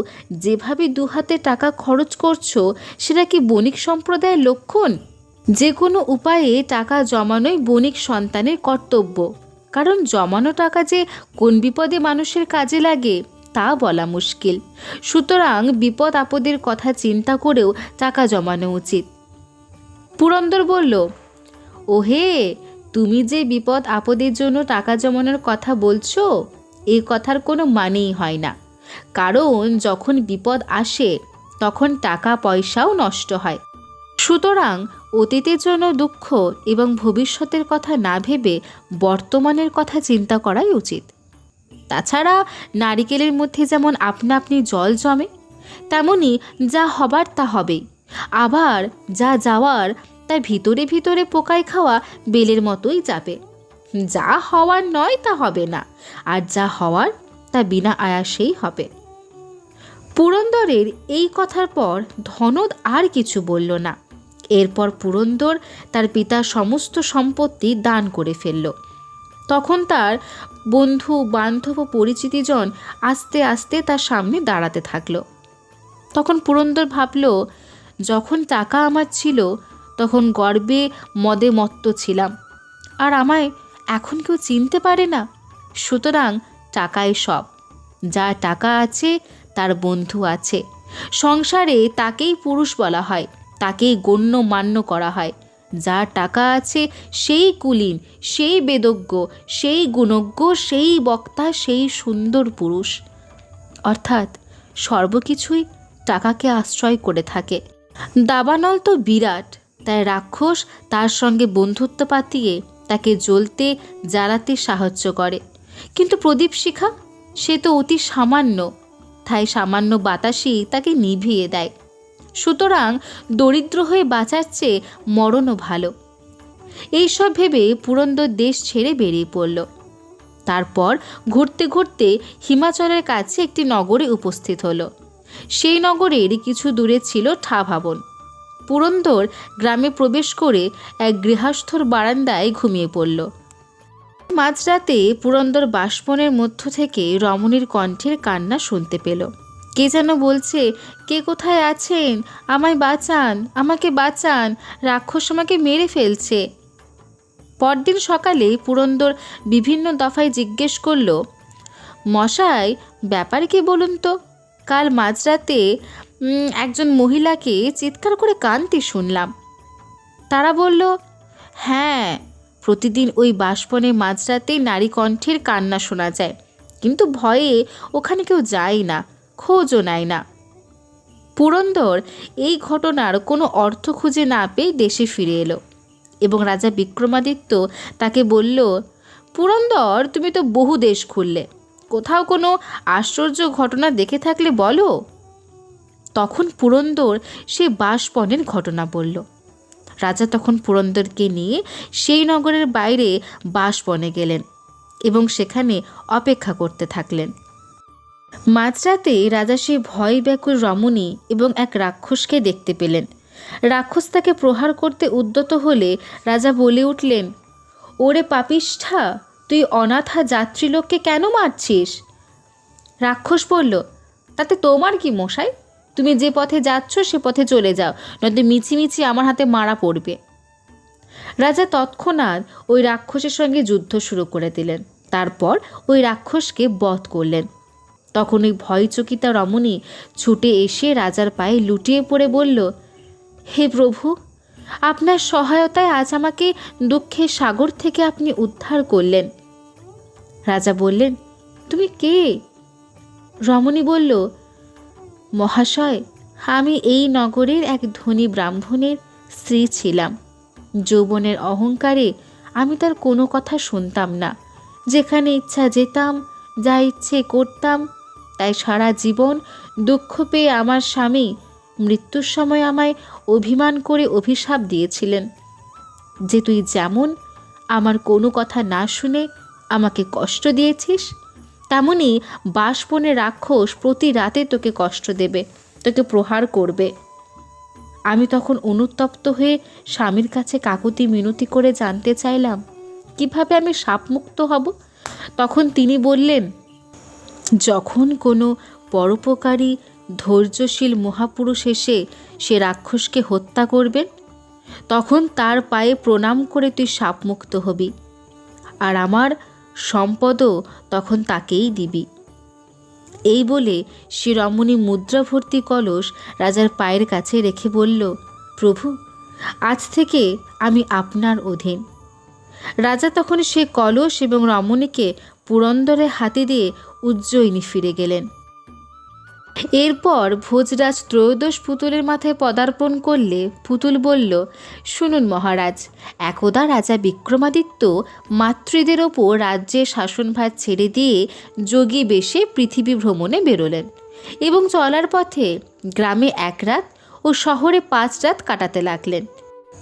যেভাবে দুহাতে টাকা খরচ করছো সেটা কি বণিক সম্প্রদায়ের লক্ষণ? যে কোনো উপায়ে টাকা জমানোই বণিক সন্তানের কর্তব্য, কারণ জমানো টাকা যে কোন বিপদে মানুষের কাজে লাগে তা বলা মুশকিল। সুতরাং বিপদ আপদের কথা চিন্তা করেও টাকা জমানো উচিত। পুরন্দর বলল, ওহে, তুমি যে বিপদ আপদের জন্য টাকা জমানোর কথা বলছো এই কথার কোনো মানেই হয় না, কারণ যখন বিপদ আসে তখন টাকা পয়সাও নষ্ট হয়। সুতরাং অতীতের জন্য দুঃখ এবং ভবিষ্যতের কথা না ভেবে বর্তমানের কথা চিন্তা করাই উচিত। তাছাড়া নারিকেলের মধ্যে যেমন আপনা আপনি জল জমে, তেমনি যা হবার তা হবেই, আবার যা যাওয়ার তার ভিতরে ভিতরে পোকায় খাওয়া বেলের মতোই যাবে। যা হওয়ার নয় তা হবে না, আর যা হওয়ার তা বিনা আয়াসেই হবে। পুরন্দরের এই কথার পর ধনদ আর কিছু বলল না। এরপর পুরন্দর তার পিতার সমস্ত সম্পত্তি দান করে ফেলল। তখন তার বন্ধু বান্ধব ও পরিচিতিজন আস্তে আস্তে তার সামনে দাঁড়াতে থাকলো। তখন পুরন্দর ভাবল, যখন টাকা আমার ছিল তখন গর্বে মদে মত্ত ছিলাম, আর আমায় এখন কেউ চিনতে পারে না। সুতরাং টাকাই সব, যা টাকা আছে তার বন্ধু আছে। সংসারে তাকেই পুরুষ বলা হয়, তাকেই গণ্যমান্য করা হয়। যার টাকা আছে সেই কুলীন, সেই বেদজ্ঞ, সেই গুণজ্ঞ, সেই বক্তা, সেই সুন্দর পুরুষ। অর্থাৎ সর্বকিছুই টাকাকে আশ্রয় করে থাকে। দাবানল তো বিরাট, তাই রাক্ষস তার সঙ্গে বন্ধুত্ব পাতিয়ে তাকে জ্বলতে জ্বালাতে সাহায্য করে। কিন্তু প্রদীপ শিখা, সে তো অতি সামান্য, তাই সামান্য বাতাসই তাকে নিভিয়ে দেয়। সুতরাং দরিদ্র হয়ে বাঁচার চেয়ে মরণও ভালো। এইসব ভেবে পুরন্দর দেশ ছেড়ে বেরিয়ে পড়ল। তারপর ঘুরতে ঘুরতে হিমাচলের কাছে একটি নগরে উপস্থিত হলো। সেই নগরের কিছু দূরে ছিল ঠা ভবন। পুরন্দর গ্রামে প্রবেশ করে এক গৃহস্থর বারান্দায় ঘুমিয়ে পড়ল। মাঝরাতে পুরন্দর বাষ্পনের মধ্য থেকে রমণীর কণ্ঠের কান্না শুনতে পেল। কে যেন বলছে, কে কোথায় আছেন, আমায় বাঁচান, আমাকে বাঁচান, রাক্ষস আমাকে মেরে ফেলছে। পরদিন সকালে পুরন্দর বিভিন্ন দফায় জিজ্ঞেস করল, মশাই, ব্যাপার কি বলুন তো? কাল মাঝরাতে একজন মহিলাকে চিৎকার করে কাঁদতে শুনলাম। তারা বলল, হ্যাঁ, প্রতিদিন ওই বাষ্পনে মাঝরাতেই নারী কণ্ঠের কান্না শোনা যায়, কিন্তু ভয়ে ওখানে কেউ যায় না, খোঁজও নেয় না। পুরন্দর এই ঘটনার কোনো অর্থ খুঁজে না পেয়ে দেশে ফিরে এলো এবং রাজা বিক্রমাদিত্য তাকে বলল, পুরন্দর, তুমি তো বহু দেশ ঘুরলে, কোথাও কোনো আশ্চর্য ঘটনা দেখে থাকলে বলো। তখন পুরন্দর সে বাষ্পনের ঘটনা বলল। রাজা তখন পুরন্দরকে নিয়ে সেই নগরের বাইরে বাষ্পনে গেলেন এবং সেখানে অপেক্ষা করতে থাকলেন। মাঝরাতে রাজা সেই ভয় ব্যাকুল রমণী এবং এক রাক্ষসকে দেখতে পেলেন। রাক্ষস তাকে প্রহার করতে উদ্যত হলে রাজা বলে উঠলেন, ওরে পাপিষ্ঠা, তুই অনাথা যাত্রীলোককে কেন মারছিস? রাক্ষস বলল, তাতে তোমার কি মশাই? তুমি যে পথে যাচ্ছ সে পথে চলে যাও, নয়তো মিছিমিছি আমার হাতে মারা পড়বে। রাজা তৎক্ষণাৎ ওই রাক্ষসের সঙ্গে যুদ্ধ শুরু করে দিলেন। তারপর ওই রাক্ষসকে বধ করলেন। তখন ওই ভয়চকিতা রমণী ছুটে এসে রাজার পায়ে লুটিয়ে পড়ে বলল, হে প্রভু, আপনার সহায়তায় আজ আমাকে দুঃখের সাগর থেকে আপনি উদ্ধার করলেন। রাজা বললেন, তুমি কে? রমণী বলল, মহাশয়, আমি এই নগরের এক ধনী ব্রাহ্মণের স্ত্রী ছিলাম। যৌবনের অহংকারে আমি তার কোনো কথা শুনতাম না, যেখানে ইচ্ছা যেতাম, যা ইচ্ছে করতাম। তাই সারা জীবন দুঃখ পেয়ে আমার স্বামী মৃত্যুর সময় আমায় অভিমান করে অভিশাপ দিয়েছিলেন যে, তুই যেমন আমার কোনো কথা না শুনে আমাকে কষ্ট দিয়েছিস, তেমনি বাষ্পনে রাক্ষস প্রতি রাতে তোকে কষ্ট দেবে, তোকে প্রহার করবে। আমি তখন অনুতপ্ত হয়ে স্বামীর কাছে কাকুতি মিনতি করে জানতে চাইলাম কিভাবে আমি শাপমুক্ত হব। তখন তিনি বললেন, যখন কোনো পরোপকারী ধৈর্যশীল মহাপুরুষ এসে সে রাক্ষসকে হত্যা করবেন, তখন তার পায়ে প্রণাম করে তুই শাপমুক্ত হবি, আর আমার সম্পদও তখন তাকেই দিবি। এই বলে সে রমণী মুদ্রাভর্তি কলস রাজার পায়ের কাছে রেখে বলল, প্রভু, আজ থেকে আমি আপনার অধীন। রাজা তখন সে কলস এবং রমণীকে পুরন্দরের হাতে দিয়ে উজ্জয়িনী ফিরে গেলেন। এরপর ভোজরাজ ত্রয়োদশ পুতুলের মাথায় পদার্পণ করলে পুতুল বলল, শুনুন মহারাজ, একদা রাজা বিক্রমাদিত্য মাতৃদের ওপর রাজ্যের শাসনভার ছেড়ে দিয়ে যোগী বেশে পৃথিবী ভ্রমণে বেরোলেন এবং চলার পথে গ্রামে 1 রাত ও শহরে 5 রাত কাটাতে লাগলেন।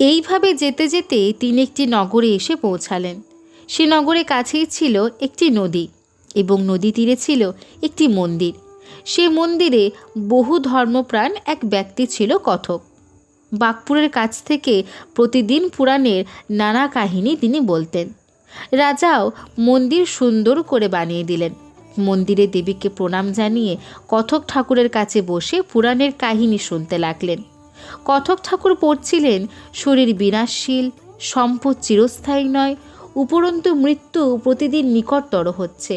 এইভাবে যেতে যেতে তিনি একটি নগরে এসে পৌঁছালেন। সে নগরের কাছেই ছিল একটি নদী এবং নদী তীরে ছিল একটি মন্দির। সে মন্দিরে বহু ধর্মপ্রাণ এক ব্যক্তি ছিল কথক। বাঁকপুরের কাছ থেকে প্রতিদিন পুরাণের নানা কাহিনী তিনি বলতেন। রাজাও মন্দির সুন্দর করে বানিয়ে দিলেন। মন্দিরে দেবীকে প্রণাম জানিয়ে কথক ঠাকুরের কাছে বসে পুরাণের কাহিনী শুনতে লাগলেন। কথক ঠাকুর পড়ছিলেন, শরীর বিনাশশীল, সম্পদ চিরস্থায়ী নয়, উপরন্তু মৃত্যু প্রতিদিন নিকটতর হচ্ছে।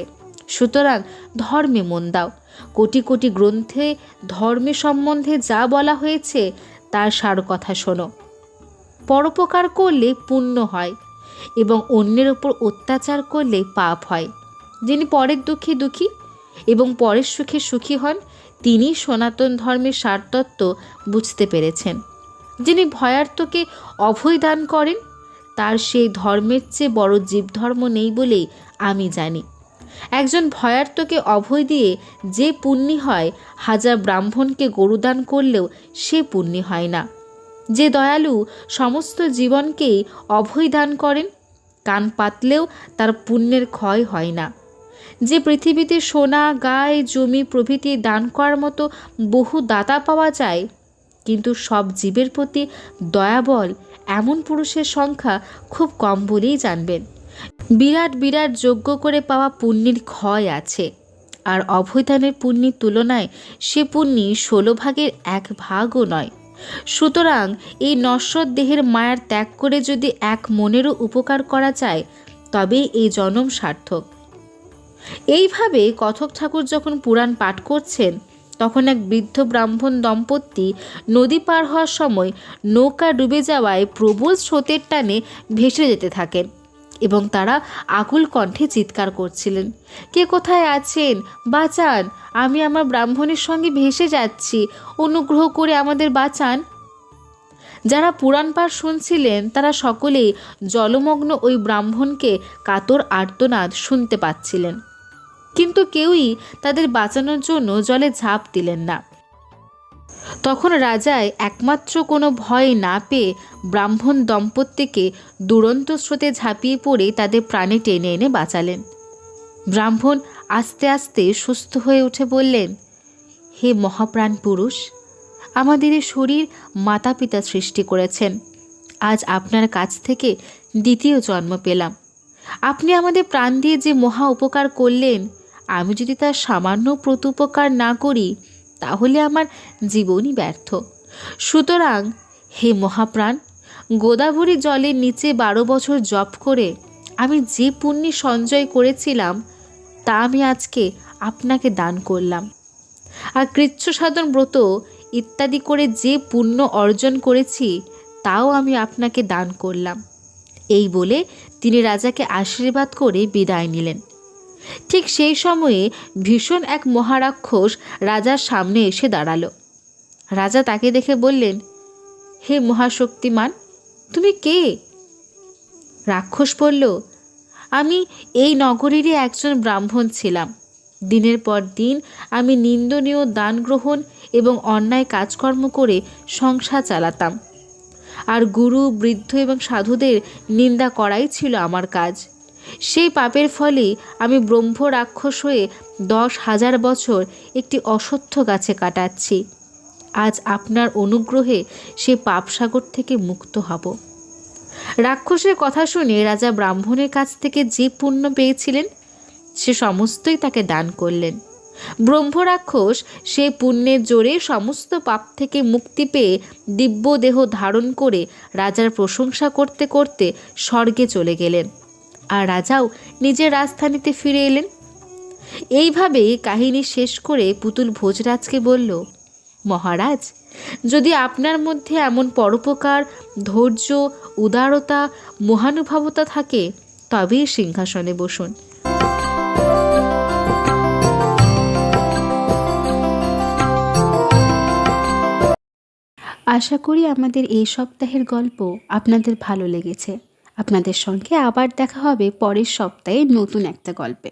সুতরাং ধর্মে মন দাও। কোটি কোটি গ্রন্থে ধর্মে সম্বন্ধে যা বলা হয়েছে তার সার কথা শোনো। পরোপকার করলে পুণ্য হয় এবং অন্যের ওপর অত্যাচার করলে পাপ হয়। যিনি পরের দুঃখে দুঃখী এবং পরের সুখে সুখী হন, তিনি সনাতন ধর্মের সারতত্ত্ব বুঝতে পেরেছেন। যিনি ভয়ার্তকে অভয় দান করেন, তার সেই ধর্মের চেয়ে বড় জীবধর্ম নেই বলেই আমি জানি। একজন ভয়ার্তকে অভয় দিয়ে যে পুণ্যি হয়, হাজার ব্রাহ্মণকে গরুদান করলেও সে পুণ্যি হয় না। যে দয়ালু সমস্ত জীবনকেই অভয় দান করেন, কান পাতলেও তার পুণ্যের ক্ষয় হয় না। যে পৃথিবীতে সোনা, গায়ে, জমি প্রভৃতি দান করার মতো বহু দাতা পাওয়া যায়, কিন্তু সব জীবের প্রতি দয়াবল এমন পুরুষের সংখ্যা খুব কম বলেই জানবেন। বিরাট বিরাট যজ্ঞ করে পাওয়া পুণ্যের ক্ষয় আছে, আর অভয়দানের পুণ্যের তুলনায় সে পুণ্যি 16 ভাগের 1 ভাগও নয়। সুতরাং এই নশ্বর দেহের মায়ার ত্যাগ করে যদি এক মনেরও উপকার করা যায়, তবে এই জনম সার্থক। এইভাবে কথক ঠাকুর যখন পুরাণ পাঠ করছেন, তখন এক বৃদ্ধ ব্রাহ্মণ দম্পতি নদী পার হওয়ার সময় নৌকা ডুবে যাওয়ায় প্রবল স্রোতের টানে ভেসে যেতে থাকেন এবং তারা আকুল কণ্ঠে চিৎকার করছিলেন, কে কোথায় আছেন, বাঁচান, আমি আমার ব্রাহ্মণের সঙ্গে ভেসে যাচ্ছি, অনুগ্রহ করে আমাদের বাঁচান। যারা পুরাণ পাঠ শুনছিলেন তারা সকলেই জলমগ্ন ওই ব্রাহ্মণকে কাতর আর্তনাদ শুনতে পাচ্ছিলেন, কিন্তু কেউই তাদের বাঁচানোর জন্য জলে ঝাঁপ দিলেন না। তখন রাজায় একমাত্র কোনো ভয় না পেয়ে ব্রাহ্মণ দম্পতিকে দুরন্ত স্রোতে ঝাঁপিয়ে পড়ে তাদের প্রাণে টেনে এনে বাঁচালেন। ব্রাহ্মণ আস্তে আস্তে সুস্থ হয়ে উঠে বললেন, হে মহাপ্রাণ পুরুষ, আমাদের এই শরীর মাতা পিতা সৃষ্টি করেছেন, আজ আপনার কাছ থেকে দ্বিতীয় জন্ম পেলাম। আপনি আমাদের প্রাণ দিয়ে যে মহা উপকার করলেন, আমি যদি তার সামান্য প্রত্যুপকার না করি, তাহলে আমার জীবনই ব্যর্থ। সুতরাং হে মহাপ্রাণ, গোদাবরী জলের নিচে 12 বছর জপ করে আমি যে পুণ্য সঞ্চয় করেছিলাম, তা আমি আজকে আপনাকে দান করলাম। আর কৃচ্ছ সাধন ব্রত ইত্যাদি করে যে পুণ্য অর্জন করেছি, তাও আমি আপনাকে দান করলাম। এই বলে তিনি রাজাকে আশীর্বাদ করে বিদায় নিলেন। ঠিক সেই সময়ে ভীষণ এক মহারাক্ষস রাজার সামনে এসে দাঁড়ালো। রাজা তাকে দেখে বললেন, হে মহাশক্তিমান, তুমি কে? রাক্ষস বলল, আমি এই নগরীরই একজন ব্রাহ্মণ ছিলাম। দিনের পর দিন আমি নিন্দনীয় দান গ্রহণ এবং অন্যায় কাজকর্ম করে সংসার চালাতাম, আর গুরু, বৃদ্ধ এবং সাধুদের নিন্দা করাই ছিল আমার কাজ। সেই পাপের ফলে আমি ব্রহ্ম রাক্ষস হয়ে 10,000 বছর একটি অশ্বত্থ গাছে কাটাচ্ছি। আজ আপনার অনুগ্রহে সে পাপসাগর থেকে মুক্ত হব। রাক্ষসের কথা শুনে রাজা ব্রাহ্মণের কাছ থেকে যে পুণ্য পেয়েছিলেন, সে সমস্তই তাকে দান করলেন। ব্রহ্ম রাক্ষস সে পুণ্যের জোরে সমস্ত পাপ থেকে মুক্তি পেয়ে দিব্য দেহ ধারণ করে রাজার প্রশংসা করতে করতে স্বর্গে চলে গেলেন, আর রাজাও নিজের রাজধানীতে ফিরে এলেন। এইভাবে কাহিনী শেষ করে পুতুল ভোজরাজকে বলল, মহারাজ, যদি আপনার মধ্যে এমন পরোপকার, ধৈর্য, উদারতা, মহানুভবতা থাকে, তবেই সিংহাসনে বসুন। আশা করি আমাদের এই সপ্তাহের গল্প আপনাদের ভালো লেগেছে। আপনাদের সঙ্গে আবার দেখা হবে পরের সপ্তাহে নতুন একটা গল্পে।